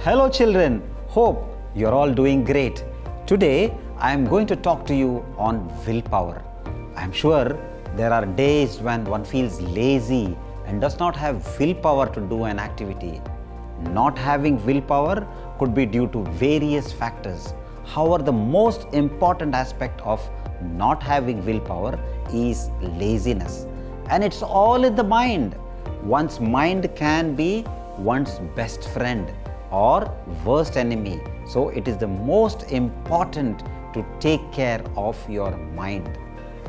Hello children, hope you're all doing great. Today I am going to talk to you on willpower. I am sure there are days when one feels lazy and does not have willpower to do an activity. Not having willpower could be due to various factors. However, the most important aspect of not having willpower is laziness. And it's all in the mind. One's mind can be one's best friend or worst enemy. So it is the most important to take care of your mind.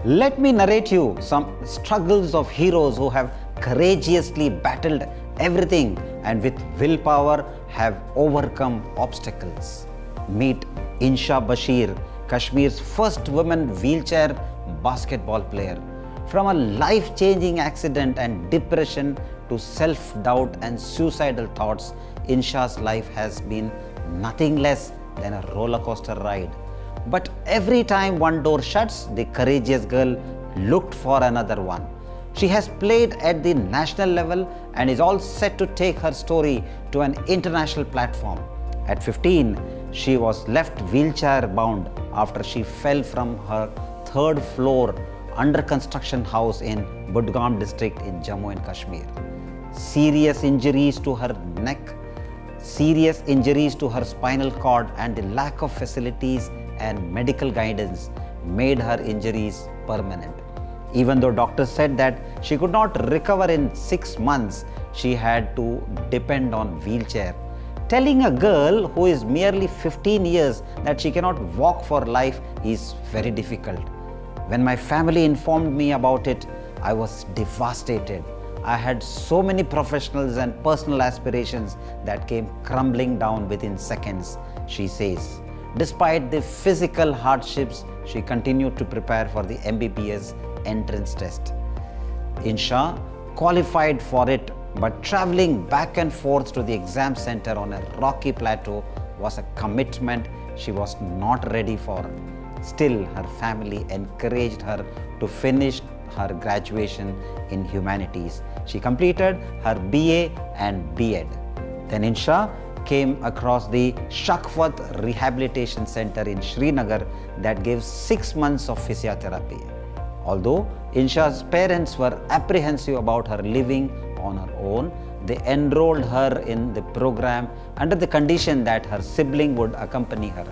Let me narrate you some struggles of heroes who have courageously battled everything and with willpower have overcome obstacles. Meet Insha Bashir, Kashmir's first woman wheelchair basketball player. From a life-changing accident and depression to self-doubt and suicidal thoughts, Insha's life has been nothing less than a roller coaster ride. But every time one door shuts, the courageous girl looked for another one. She has played at the national level and is all set to take her story to an international platform. At 15, she was left wheelchair bound after she fell from her third floor under construction house in Budgam district in Jammu and Kashmir. Serious injuries to her neck, serious injuries to her spinal cord and the lack of facilities and medical guidance made her injuries permanent. Even though doctors said that she could not recover in 6 months, she had to depend on wheelchair. Telling a girl who is merely 15 years that she cannot walk for life is very difficult. When my family informed me about it, I was devastated. I had so many professionals and personal aspirations that came crumbling down within seconds, she says. Despite the physical hardships, she continued to prepare for the MBBS entrance test. Insha qualified for it, but traveling back and forth to the exam center on a rocky plateau was a commitment she was not ready for. Still, her family encouraged her to finish her graduation in humanities. She completed her BA and B.Ed. Then Insha came across the Shakwath Rehabilitation Center in Srinagar that gave 6 months of physiotherapy. Although Insha's parents were apprehensive about her living on her own, they enrolled her in the program under the condition that her sibling would accompany her.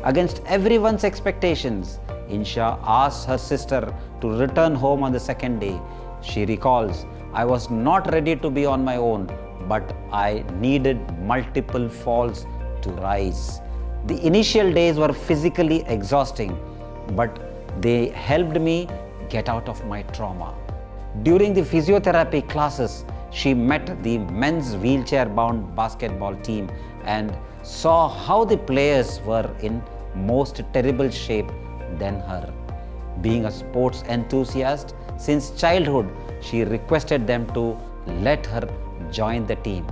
Against everyone's expectations, Insha asked her sister to return home on the second day. She recalls, "I was not ready to be on my own, but I needed multiple falls to rise." The initial days were physically exhausting, but they helped me get out of my trauma. During the physiotherapy classes, she met the men's wheelchair-bound basketball team and saw how the players were in most terrible shape than her. Being a sports enthusiast since childhood, she requested them to let her join the team.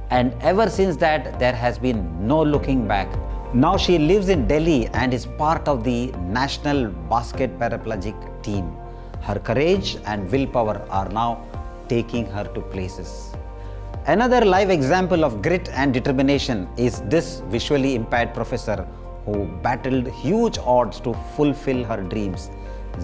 And ever since that, there has been no looking back. Now she lives in Delhi and is part of the national basket paraplegic team. Her courage and willpower are now taking her to places. Another live example of grit and determination is this visually impaired professor who battled huge odds to fulfill her dreams.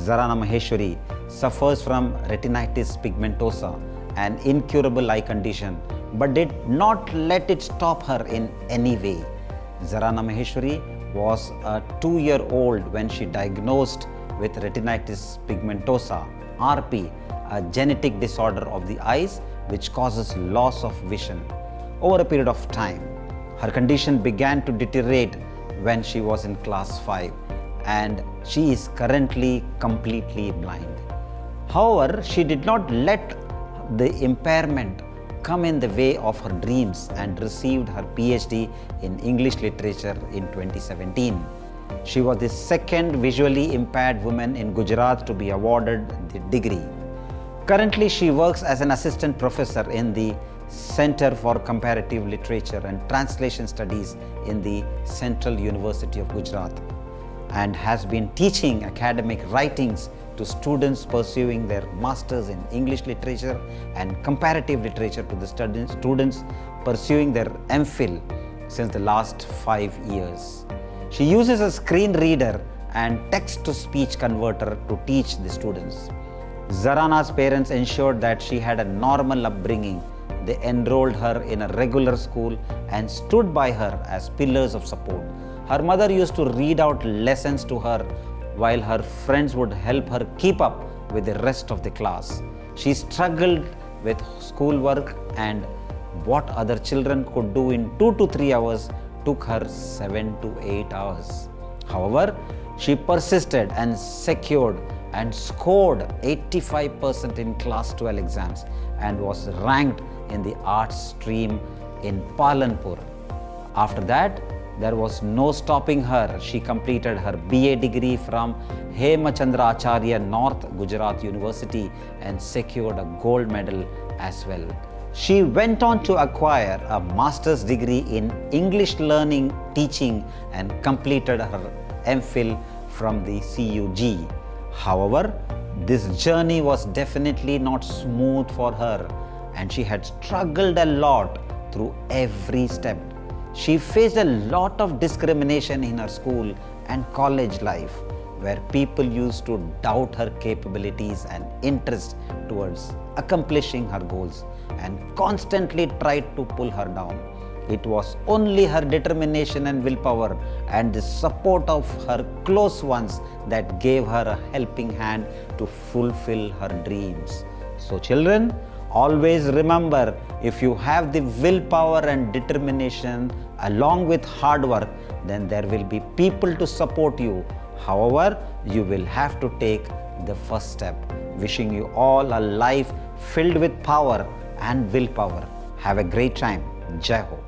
Zarana Maheshwari suffers from retinitis pigmentosa, an incurable eye condition, but did not let it stop her in any way. Zarana Maheshwari was a 2-year-old when she diagnosed with retinitis pigmentosa, RP, a genetic disorder of the eyes which causes loss of vision. Over a period of time, her condition began to deteriorate when she was in class 5 and she is currently completely blind. However, she did not let the impairment come in the way of her dreams and received her PhD in English literature in 2017. She was the second visually impaired woman in Gujarat to be awarded the degree. Currently, she works as an assistant professor in the Center for Comparative Literature and Translation Studies in the Central University of Gujarat and has been teaching academic writings to students pursuing their masters in English literature and comparative literature to the students pursuing their MPhil since the last 5 years. She uses a screen reader and text-to-speech converter to teach the students. Zarana's parents ensured that she had a normal upbringing. They enrolled her in a regular school and stood by her as pillars of support. Her mother used to read out lessons to her while her friends would help her keep up with the rest of the class. She struggled with schoolwork, and what other children could do in 2 to 3 hours took her 7 to 8 hours. However, she persisted and secured and scored 85% in class 12 exams and was ranked in the arts stream in Palanpur. After that, there was no stopping her. She completed her BA degree from Hemachandra Acharya North Gujarat University and secured a gold medal as well. She went on to acquire a master's degree in English learning teaching and completed her MPhil from the CUG. However, this journey was definitely not smooth for her, and she had struggled a lot through every step. She faced a lot of discrimination in her school and college life, where people used to doubt her capabilities and interest towards accomplishing her goals and constantly tried to pull her down. It was only her determination and willpower and the support of her close ones that gave her a helping hand to fulfill her dreams. So children, always remember, if you have the willpower and determination along with hard work, then there will be people to support you. However, you will have to take the first step. Wishing you all a life filled with power and willpower. Have a great time. Jai Ho.